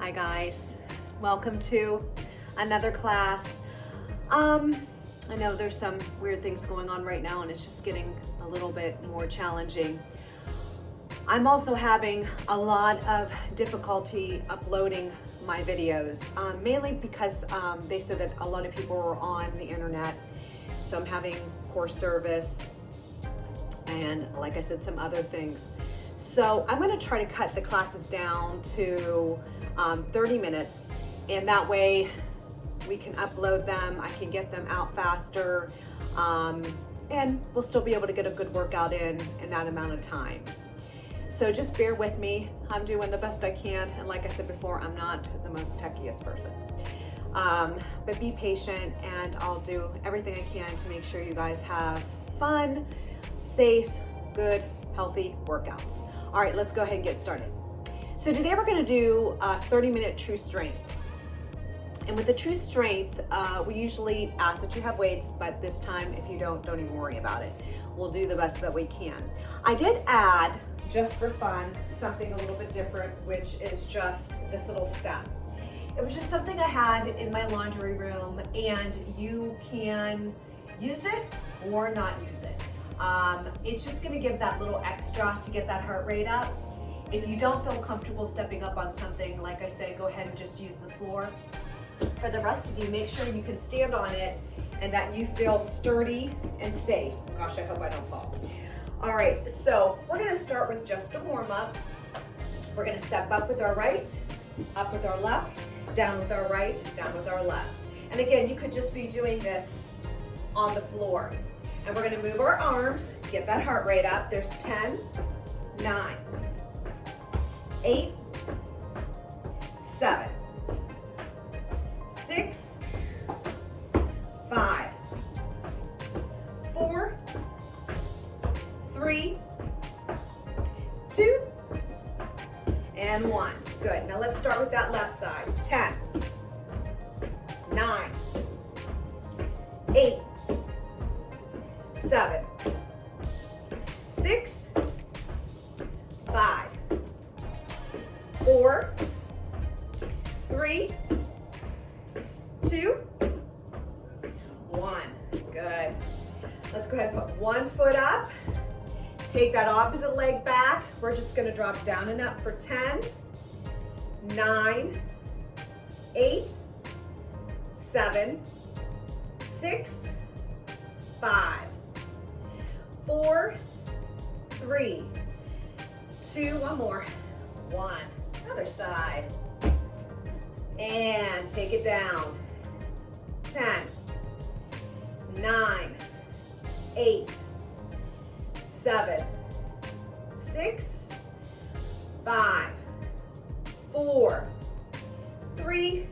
Hi guys, welcome to another class. I know there's some weird things going on right now and it's just getting a little bit more challenging. I'm also having a lot of difficulty uploading my videos, mainly because they said that a lot of people were on the internet, so I'm having poor service and, like I said, some other things. So I'm going to try to cut the classes down to 30 minutes, and that way we can upload them, I can get them out faster, and we'll still be able to get a good workout in that amount of time. So just bear with me. I'm doing the best I can, and like I said before, I'm not the most techiest person. But be patient, and I'll do everything I can to make sure you guys have fun, safe, good, healthy workouts. All right, let's go ahead and get started. So today we're gonna do a 30-minute true strength. And with the true strength, we usually ask that you have weights, but this time, if you don't even worry about it. We'll do the best that we can. I did add, just for fun, something a little bit different, which is just this little step. It was just something I had in my laundry room, and you can use it or not use it. It's just gonna give that little extra to get that heart rate up. If you don't feel comfortable stepping up on something, like I said, go ahead and just use the floor. For the rest of you, make sure you can stand on it and that you feel sturdy and safe. Gosh, I hope I don't fall. All right, so we're gonna start with just a warm up. We're gonna step up with our right, up with our left, down with our right, down with our left. And again, you could just be doing this on the floor. And we're gonna move our arms, get that heart rate up. There's 10, 9, 8, 7, 6, 5, 4, 3, 2, and 1. Good. Now let's start with that left side. 10, 9, 8, 7, 6, 5, 4, 3, 2, 1. Good. Let's go ahead and put one foot up. Take that opposite leg back. We're just going to drop down and up for 10, 9, 8, 7, 6, 5, 4, 3, 2, one more, 1. Other side. And take it down. 10, 9, 8, 7, 6, 5, 4, 3,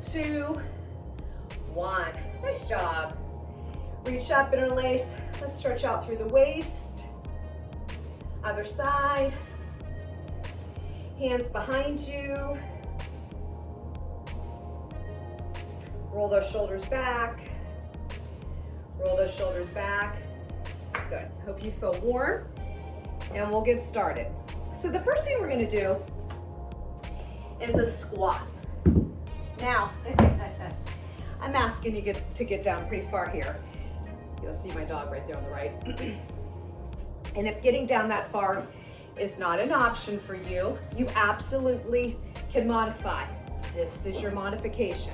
2, 1. Nice job. Reach up, interlace. Let's stretch out through the waist. Other side. Hands behind you. Roll those shoulders back. Roll those shoulders back. Good. Hope you feel warm. And we'll get started. So the first thing we're going to do is a squat. Now, I'm asking you to get down pretty far here. You'll see my dog right there on the right. And if getting down that far is not an option for you, you absolutely can modify. This is your modification.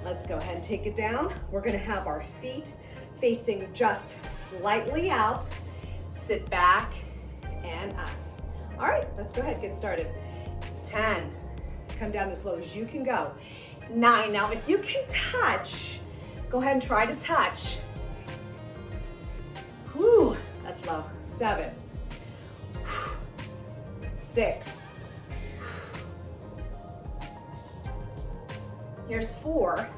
Let's go ahead and take it down. We're gonna have our feet facing just slightly out. Sit back and up. All right, let's go ahead and get started. 10, come down as low as you can go. 9, now if you can touch, go ahead and try to touch. Whew, that's low. 7, 6, here's 4,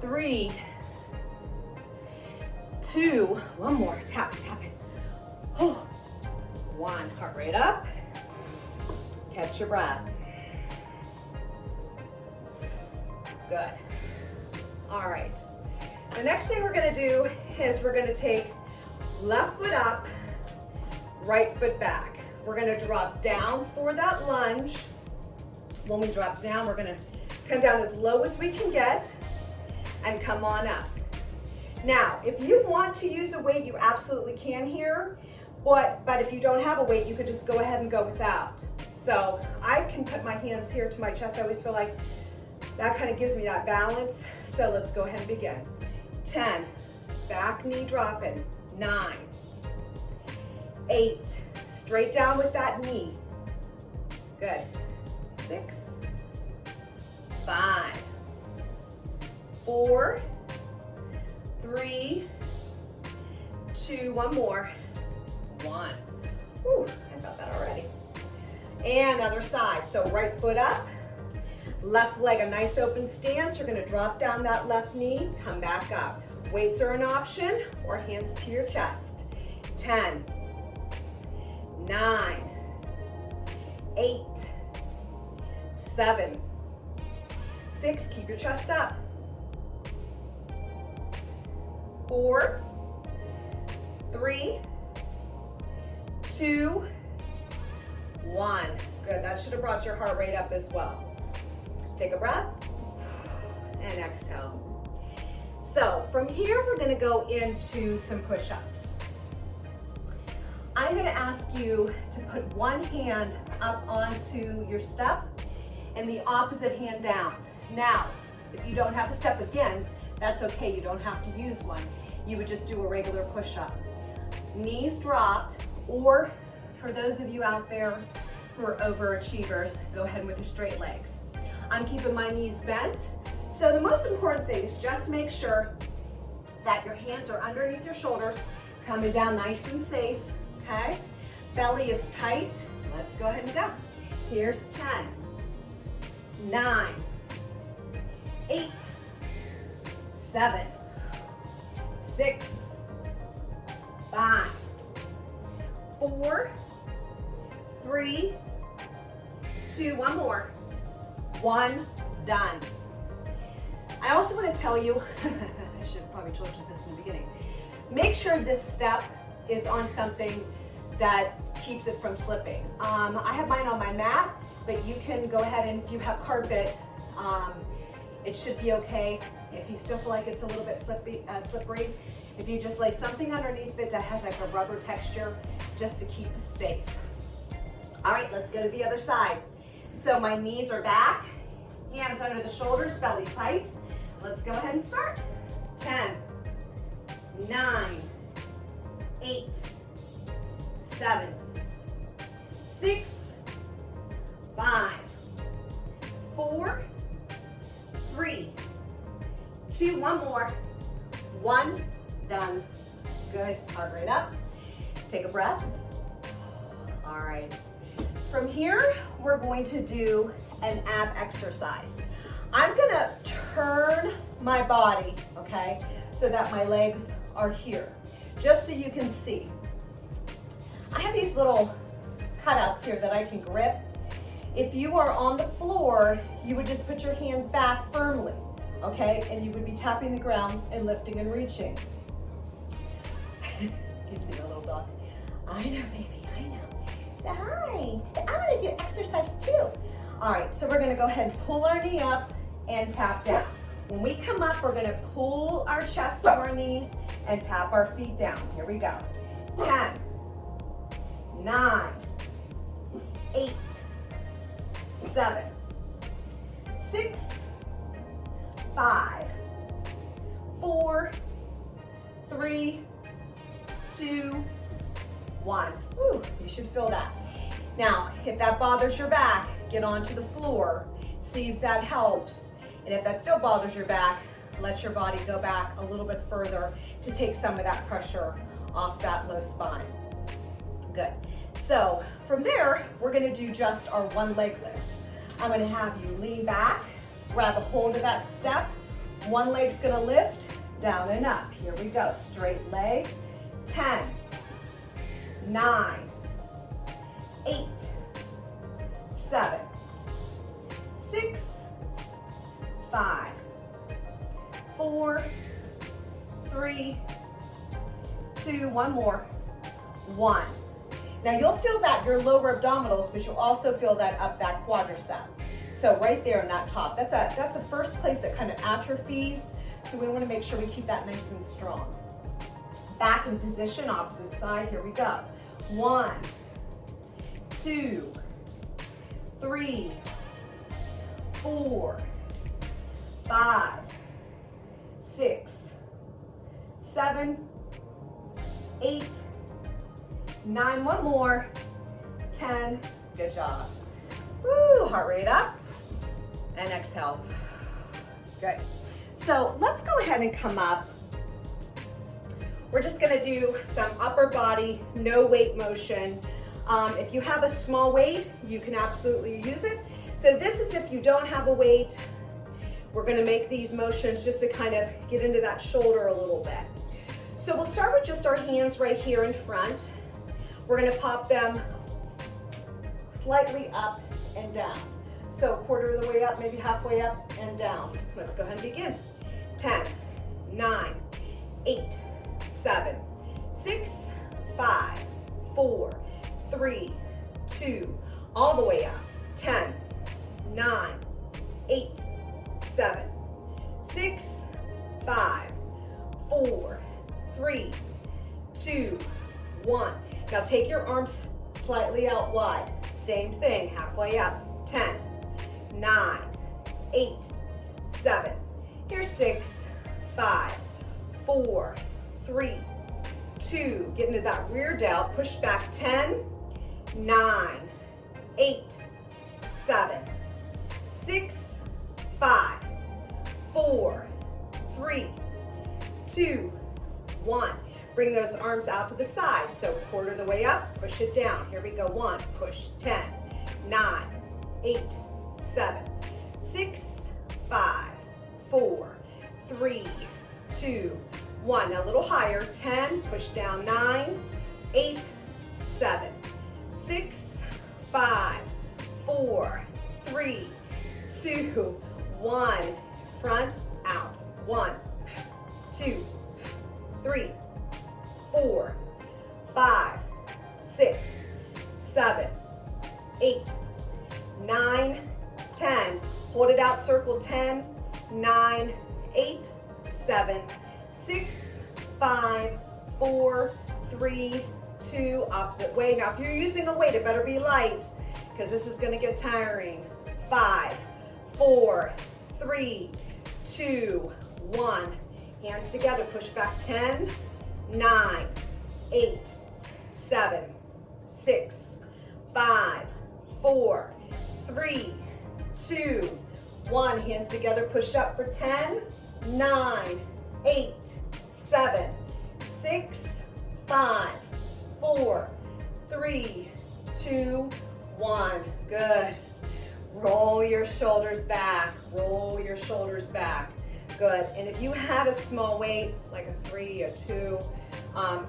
3, 2, one more, tap it. 1, heart rate up, catch your breath. Good. All right, the next thing we're gonna do is we're gonna take left foot up, right foot back. We're gonna drop down for that lunge, When we drop down, we're gonna come down as low as we can get and come on up. Now, if you want to use a weight, you absolutely can here, but if you don't have a weight, you could just go ahead and go without. So I can put my hands here to my chest. I always feel like that kind of gives me that balance. So let's go ahead and begin. 10, back knee dropping. 9, 8, straight down with that knee. Good. 6, 5, 4, 3, 2, one more. 1. Whew, I felt that already. And other side. So right foot up, left leg a nice open stance. You're gonna drop down that left knee, come back up. Weights are an option, or hands to your chest. 10, 9, 8, 7, 6, keep your chest up. 4, 3, 2, 1. Good, that should have brought your heart rate up as well. Take a breath and exhale. So from here, we're gonna go into some push-ups. I'm gonna ask you to put one hand up onto your step and the opposite hand down. Now, if you don't have a step again, that's okay, you don't have to use one. You would just do a regular push-up. Knees dropped, or for those of you out there who are overachievers, go ahead with your straight legs. I'm keeping my knees bent. So the most important thing is just make sure that your hands are underneath your shoulders, coming down nice and safe, okay? Belly is tight. Let's go ahead and go. Here's 10, 9, 8, 7, 6, 5, 4, 3, 2, one more. 1, done. I also want to tell you, I should have probably told you this in the beginning, make sure this step is on something that keeps it from slipping. I have mine on my mat, but you can go ahead and if you have carpet, it should be okay. If you still feel like it's a little bit slippery, if you just lay something underneath it that has like a rubber texture, just to keep it safe. All right, let's go to the other side. So my knees are back, hands under the shoulders, belly tight. Let's go ahead and start. 10, 9, 8, 7, 6, 5, 4, 3, 2, one more. 1, done. Good, heart rate up. Take a breath. All right. From here, we're going to do an ab exercise. I'm gonna turn my body, okay, so that my legs are here, just so you can see. I have these little cutouts here that I can grip. If you are on the floor, you would just put your hands back firmly, okay, and you would be tapping the ground and lifting and reaching. You see the little dog? I know, baby, I know. Say hi. I'm gonna do exercise too. All right, so we're gonna go ahead and pull our knee up and tap down. When we come up, we're gonna pull our chest to our knees and tap our feet down. Here we go. 10, 9, 8, 7, 6, 5, 4, 3, 2, 1. Woo, you should feel that. Now, if that bothers your back, get onto the floor, see if that helps. And if that still bothers your back, let your body go back a little bit further to take some of that pressure off that low spine. Good. So from there, we're gonna do just our one leg lifts. I'm gonna have you lean back, grab a hold of that step. One leg's gonna lift, down and up. Here we go, straight leg. 10, 9, 8, 7, 6, 5, 4, 3, 2, one more, 1. Now you'll feel that your lower abdominals, but you'll also feel that up that quadricep. So right there in that top, that's a first place that kind of atrophies. So we want to make sure we keep that nice and strong. Back in position, opposite side, here we go. 1, 2, 3, 4, 5, 6, 7, 8, 9, one more, 10, good job. Woo, heart rate up, and exhale. Good. So let's go ahead and come up. We're just gonna do some upper body, no weight motion. If you have a small weight, you can absolutely use it. So this is if you don't have a weight. We're gonna make these motions just to kind of get into that shoulder a little bit. So we'll start with just our hands right here in front. We're gonna pop them slightly up and down. So a quarter of the way up, maybe halfway up and down. Let's go ahead and begin. 10, 9, 8, 7, 6, 5, 4, 3, 2, all the way up. 10, 9, 8, 7, 6, 5, 4, 3, 2, 1. Now take your arms slightly out wide. Same thing, halfway up. 10, 9, 8, 7. Here's 6, 5, 4, 3, 2. Get into that rear delt. Push back. 10, 9, 8, 7, 6, 5, 4, 3, 2, 1. Bring those arms out to the side. So quarter of the way up, push it down. Here we go. 1, push. 10, 9, 8, 7, 6, 5, 4, 3, 2, 1. Now a little higher. 10, push down. 9, 8, 7, 6, 5, 4, 3, 2, 1. Front, out. 1, 2, 3, 4, 5, 6, 7, 8, 9, 10. Hold it out, circle. 10, 9, 8, 7, 6, 5, 4, 3, 2, opposite way. Now if you're using a weight, it better be light because this is going to get tiring. 5, 4, 3, 2, 1. Hands together, push back. 10, 9, 8, 7, 6, 5, 4, 3, 2, 1. Hands together, push up for 10, 9, 8, 7, 6, 5, 4, 3, 2, 1. Good. Roll your shoulders back. Roll your shoulders back. Good. And if you had a small weight, like a 3, a 2,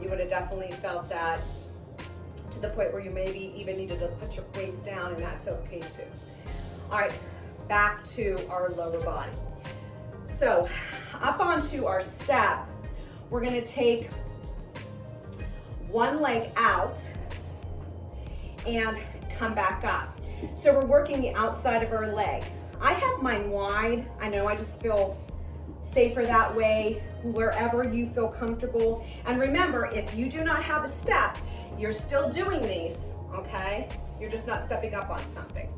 you would have definitely felt that to the point where you maybe even needed to put your weights down, and that's okay too. All right, back to our lower body. So up onto our step, we're gonna take one leg out and come back up. So we're working the outside of our leg. I have mine wide. I know I just feel safer that way, wherever you feel comfortable. And remember, if you do not have a step, you're still doing these, okay? You're just not stepping up on something.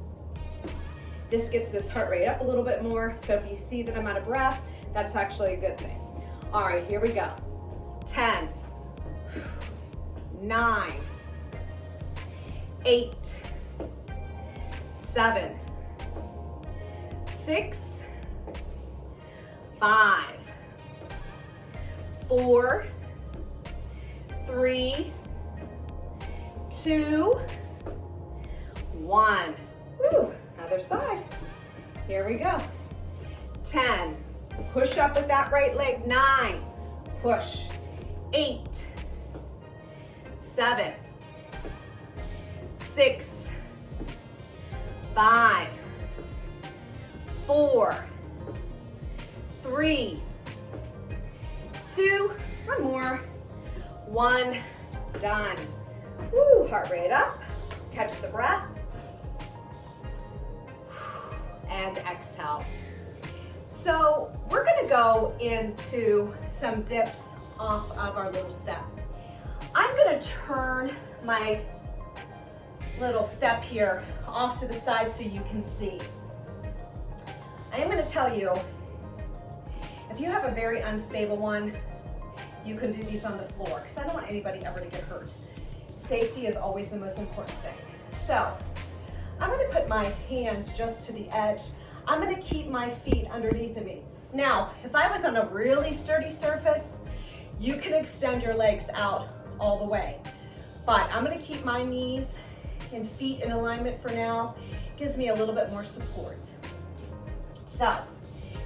This gets this heart rate up a little bit more. So if you see that I'm out of breath, that's actually a good thing. All right, here we go. 10, 9, 8, 7, 6, 5, 4, 3, 2, 1. Woo, other side. Here we go. 10, push up with that right leg. 9, push. 8, 7, 6, 5, 4, 3, 2, one more, 1, done. Woo, heart rate up. Catch the breath. And exhale. So we're gonna go into some dips off of our little step. I'm gonna turn my little step here off to the side so you can see. I am gonna tell you, if you have a very unstable one, you can do these on the floor, because I don't want anybody ever to get hurt. Safety is always the most important thing. So, I'm gonna put my hands just to the edge. I'm gonna keep my feet underneath of me. Now, if I was on a really sturdy surface, you can extend your legs out all the way. But I'm gonna keep my knees and feet in alignment for now. Gives me a little bit more support. So,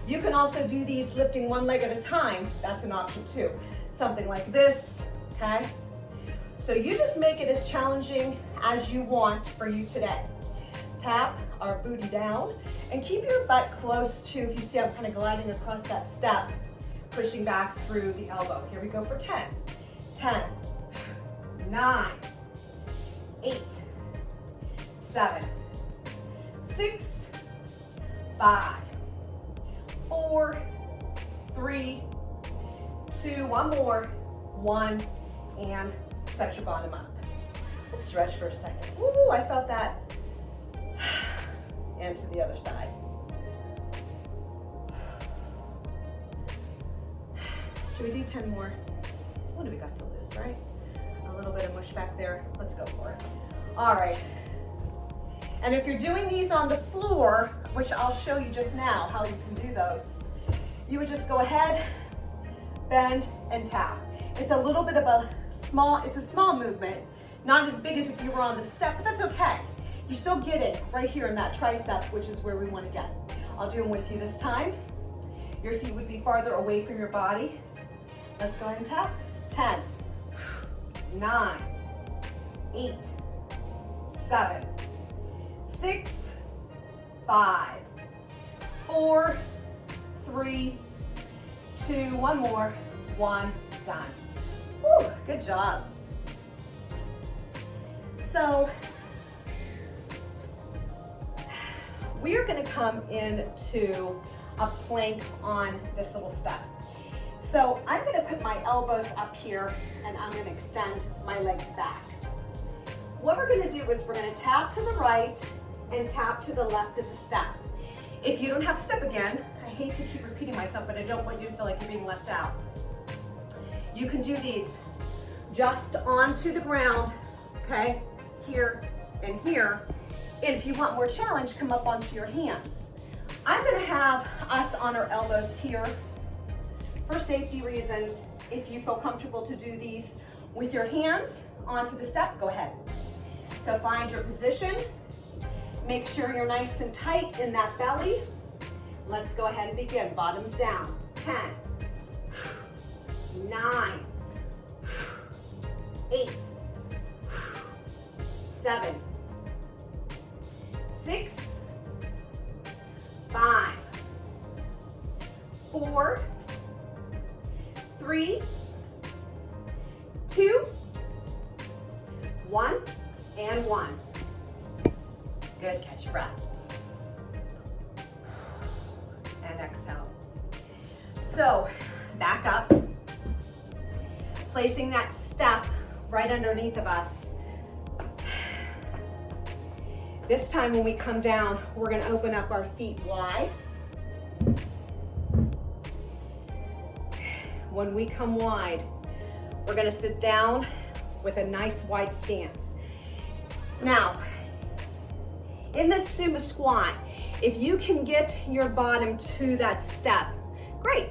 you can also do these lifting one leg at a time. That's an option too. Something like this, okay? So you just make it as challenging as you want for you today. Tap our booty down and keep your butt close to, if you see I'm kind of gliding across that step, pushing back through the elbow. Here we go for 10. 10, 9, 8, 7, 6, 5, 4, 3, 2, one more, 1, and set your bottom up. Let's stretch for a second. Ooh, I felt that. And to the other side. Should we do 10 more? What do we got to lose, right? A little bit of mush back there. Let's go for it. All right. And if you're doing these on the floor, which I'll show you just now how you can do those, you would just go ahead, bend, and tap. It's a little bit of a small movement, not as big as if you were on the step, but that's okay. You're still getting right here in that tricep, which is where we want to get. I'll do them with you this time. Your feet would be farther away from your body. Let's go ahead and tap. 10, 9, 8, 7, 6, 5, 4, 3, 2, one more, 1, done. Woo, good job. So, we are going to come into a plank on this little step. So I'm going to put my elbows up here and I'm going to extend my legs back. What we're going to do is we're going to tap to the right and tap to the left of the step. If you don't have a step again, I hate to keep repeating myself, but I don't want you to feel like you're being left out. You can do these just onto the ground, okay? Here and here. And if you want more challenge, come up onto your hands. I'm gonna have us on our elbows here for safety reasons. If you feel comfortable to do these with your hands onto the step, go ahead. So find your position. Make sure you're nice and tight in that belly. Let's go ahead and begin. Bottoms down. 10, 9, 8, 7, 6, 5, 4, 3, 2, 1, and 1. Good, catch your breath. And exhale. So, back up. Placing that step right underneath of us. This time when we come down, we're gonna open up our feet wide. When we come wide, we're gonna sit down with a nice wide stance. Now, in this sumo squat, if you can get your bottom to that step, great.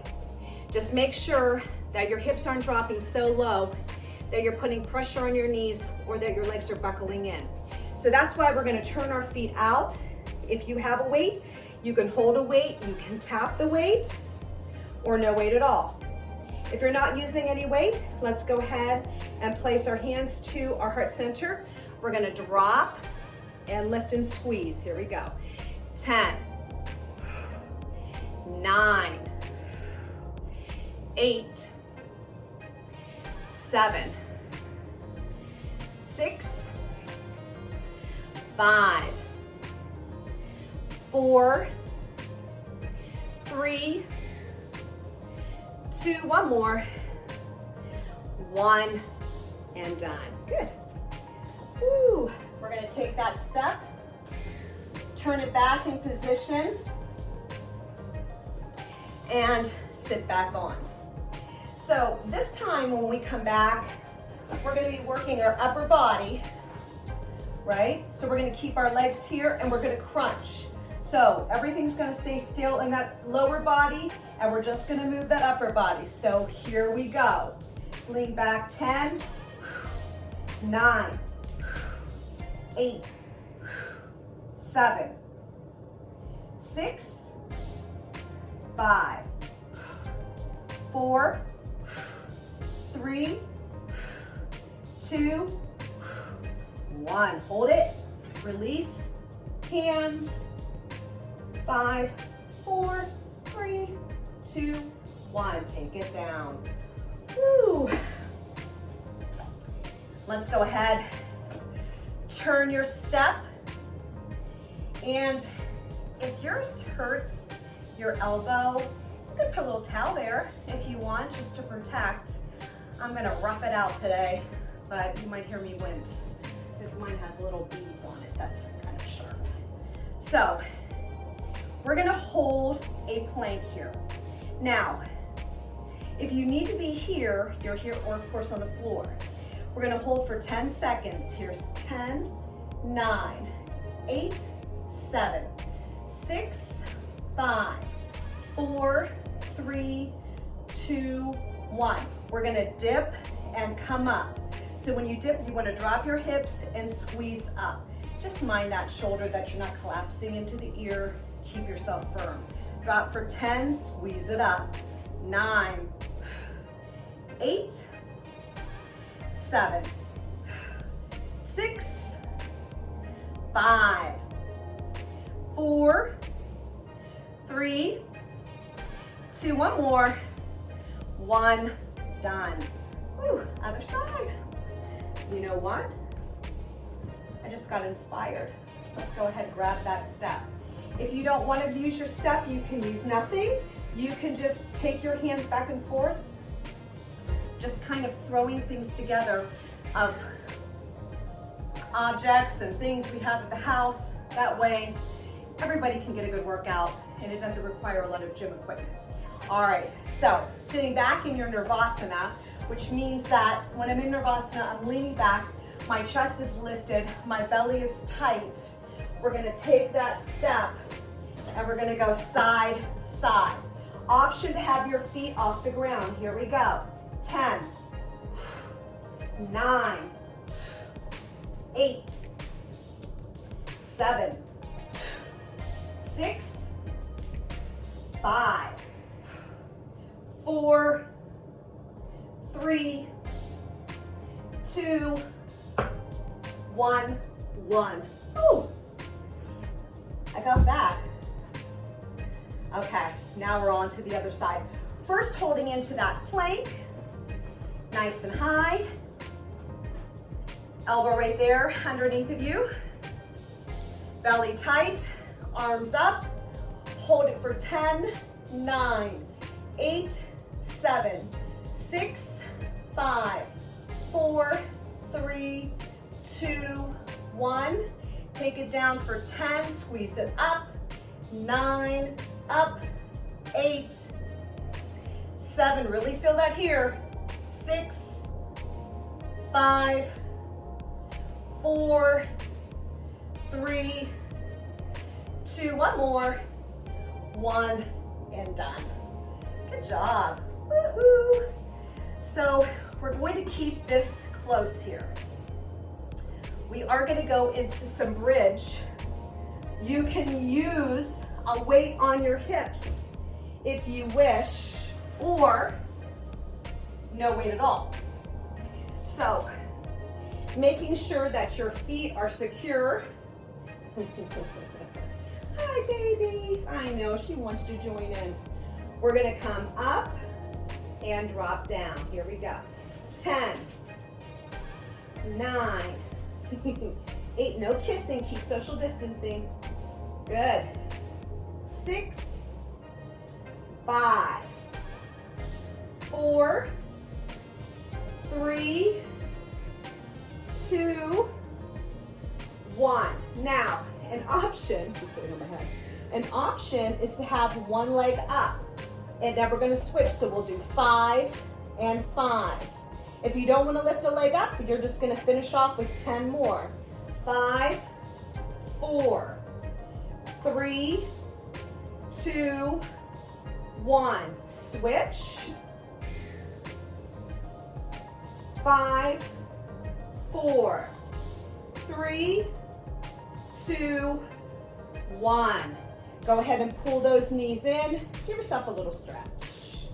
Just make sure that your hips aren't dropping so low that you're putting pressure on your knees or that your legs are buckling in. So that's why we're gonna turn our feet out. If you have a weight, you can hold a weight, you can tap the weight, or no weight at all. If you're not using any weight, let's go ahead and place our hands to our heart center. We're gonna drop and lift and squeeze. Here we go. 10, 9, 8, 7, 6, 5, 4, 3, 2, one more, 1, and done. Good. Woo. We're gonna take that step, turn it back in position, and sit back on. So this time when we come back, we're gonna be working our upper body, right? So we're gonna keep our legs here and we're gonna crunch. So everything's gonna stay still in that lower body and we're just gonna move that upper body. So here we go. Lean back, 10, 9, 8, 7, 6, 5, 4, 3, 2, 1. Hold it, release, hands, 5, 4, 3, 2, 1. Take it down. Woo. Let's go ahead, turn your step, and if yours hurts your elbow, you could put a little towel there if you want, just to protect. I'm gonna rough it out today, but you might hear me wince because mine has little beads on it. That's kind of sharp. So we're gonna hold a plank here. Now, if you need to be here, you're here, or of course on the floor. We're gonna hold for 10 seconds. Here's 10, 9, 8, 7, 6, 5, 4, 3, 2, 1. We're gonna dip and come up. So when you dip, you wanna drop your hips and squeeze up. Just mind that shoulder, that you're not collapsing into the ear. Keep yourself firm. Drop for 10, squeeze it up. 9, 8, 7, 6, 5, 4, 3, 2, one more, 1, done. Woo, other side. You know what? I just got inspired. Let's go ahead and grab that step. If you don't want to use your step, you can use nothing. You can just take your hands back and forth, just kind of throwing things together of objects and things we have at the house. That way, everybody can get a good workout and it doesn't require a lot of gym equipment. All right, so sitting back in your Nirvasana, which means that when I'm in Nirvasana, I'm leaning back, my chest is lifted, my belly is tight. We're gonna take that step and we're gonna go side, side. Option to have your feet off the ground. Here we go. 10, 9, 8, 7, 6, 5, 4, 3, 2, 1, 1. Ooh, I felt that. Okay, now we're on to the other side. First, holding into that plank, nice and high. Elbow right there underneath of you. Belly tight, arms up. Hold it for 10, 9, 8, 7, 6, 5, 4, 3, 2, 1. Take it down for 10, squeeze it up. 9, up, 8, 7, really feel that here. 6, 5, 4, 3, 2, one more, 1, and done. Good job, woohoo. So we're going to keep this close here. We are gonna go into some bridge. You can use a weight on your hips if you wish, or no weight at all. So, making sure that your feet are secure. Hi, baby. I know, she wants to join in. We're gonna come up and drop down. Here we go. 10, 9, 8, no kissing, keep social distancing. Good. 6, 5, 4, 3, 2, 1. Now, an option, just sitting on my head, an option is to have one leg up. And then we're gonna switch, so we'll do 5 and 5. If you don't wanna lift a leg up, you're just gonna finish off with 10 more. 5, 4, 3, 2, 1. Switch. 5, 4, 3, 2, 1. Go ahead and pull those knees in. Give yourself a little stretch.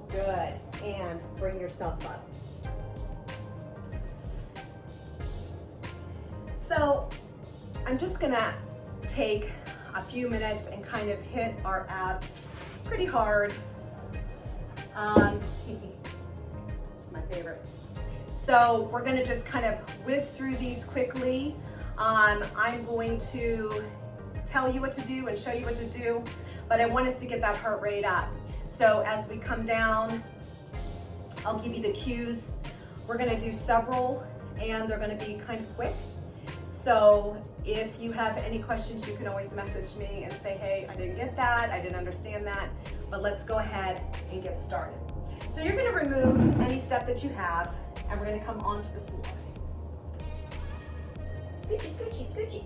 Good. And bring yourself up. So I'm just gonna take a few minutes and kind of hit our abs pretty hard. It's my favorite. So we're gonna just kind of whiz through these quickly. I'm going to tell you what to do and show you what to do, but I want us to get that heart rate up. So as we come down, I'll give you the cues. We're gonna do several and they're gonna be kind of quick. So if you have any questions, you can always message me and say, hey, I didn't get that, I didn't understand that, but let's go ahead and get started. So you're gonna remove any step that you have and we're gonna come onto the floor. Scoochie, scoochie, scoochie.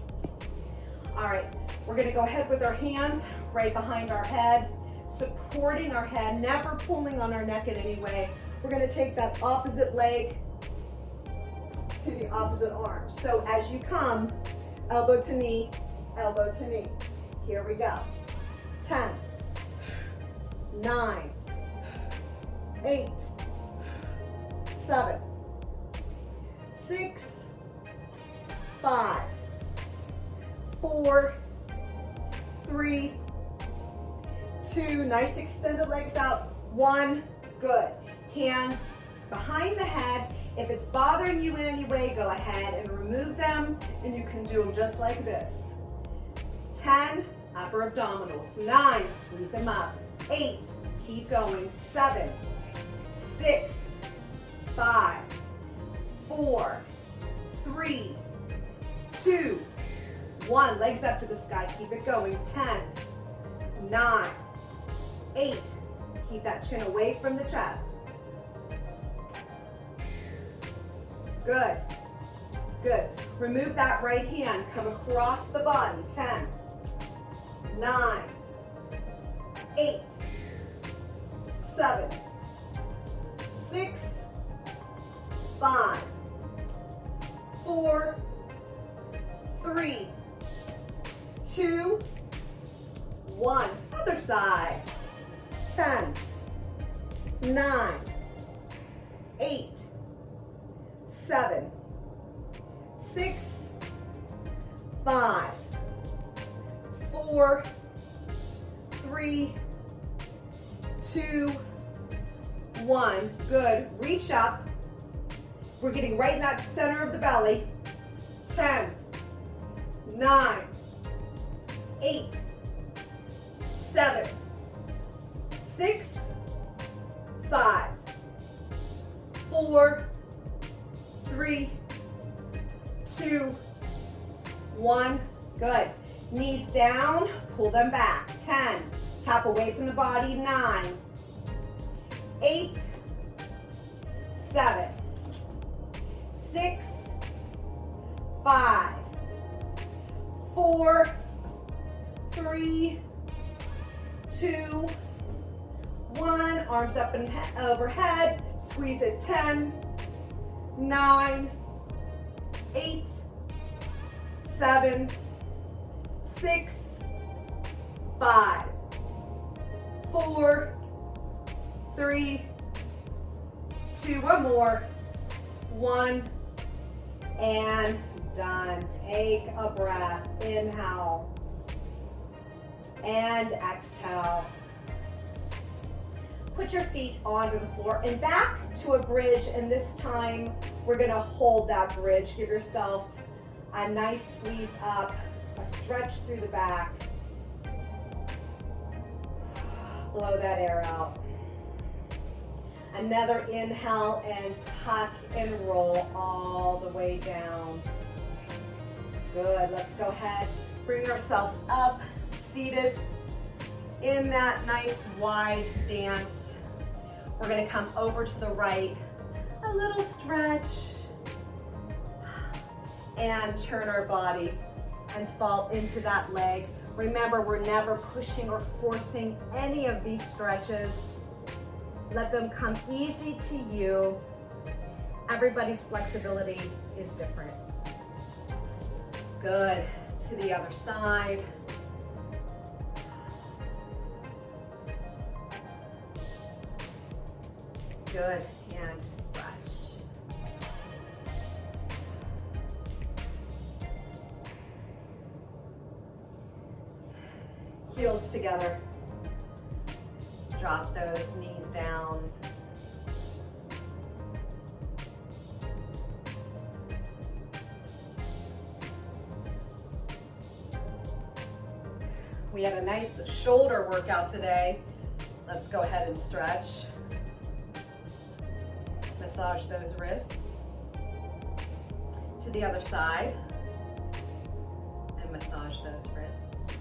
All right, we're gonna go ahead with our hands right behind our head, supporting our head, never pulling on our neck in any way. We're gonna take that opposite leg to the opposite arm. So as you come, elbow to knee, elbow to knee. Here we go. 10, 9, 8, 7, 6, 5, 4, 3, 2, nice extended legs out, 1, good. Hands behind the head. If it's bothering you in any way, go ahead and remove them, and you can do them just like this. 10, upper abdominals. 9, squeeze them up. 8, keep going. 7, 6, 5, 4, 3, 2, 1. Legs up to the sky, keep it going. 10, 9, 8, keep that chin away from the chest. Good, good. Remove that right hand, come across the body. 10, 9, 8, 7, 6, 5, 4, 3, 2, 1. Other side. 10, 9, 8, 7, 6, 5, 4, 3, 2, 1. Good. Reach up. We're getting right in that center of the belly. 10, 9, 8, 7, 6, 5, 4, 3, 2, 1. Good. Knees down, pull them back. 10, tap away from the body. 9, 8, 7, 6, 5, 4, 3, 2, 1. Arms up and overhead. Squeeze it. 10, 9, 8, 7, 6, 5, 4, 3, 2, one more, 1, and done. Take a breath. Inhale and exhale. put your feet onto the floor and back to a bridge, and this time we're gonna hold that bridge. Give yourself a nice squeeze up, a stretch through the back. Blow that air out. Another inhale and tuck and roll all the way down. Good, let's go ahead, bring ourselves up, seated in that nice wide stance. We're gonna come over to the right, a little stretch, and turn our body and fall into that leg. Remember, we're never pushing or forcing any of these stretches. Let them come easy to you. Everybody's flexibility is different. Good, to the other side. Good, and stretch. Heels together. Drop those knees down. We had a nice shoulder workout today. Let's go ahead and stretch. Massage those wrists. To the other side. And massage those wrists.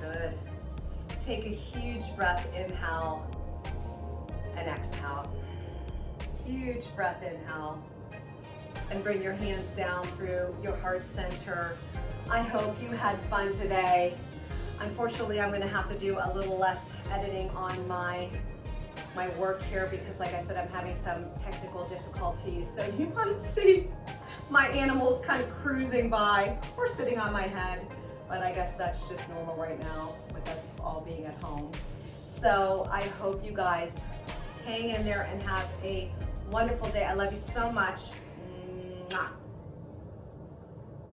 Good. Take a huge breath, inhale and exhale. Huge breath, inhale. And bring your hands down through your heart center. I hope you had fun today. Unfortunately, I'm gonna have to do a little less editing on my work here because, like I said, I'm having some technical difficulties. So you might see my animals kind of cruising by or sitting on my head, but I guess that's just normal right now with us all being at home. So I hope you guys hang in there and have a wonderful day. I love you so much. Mwah.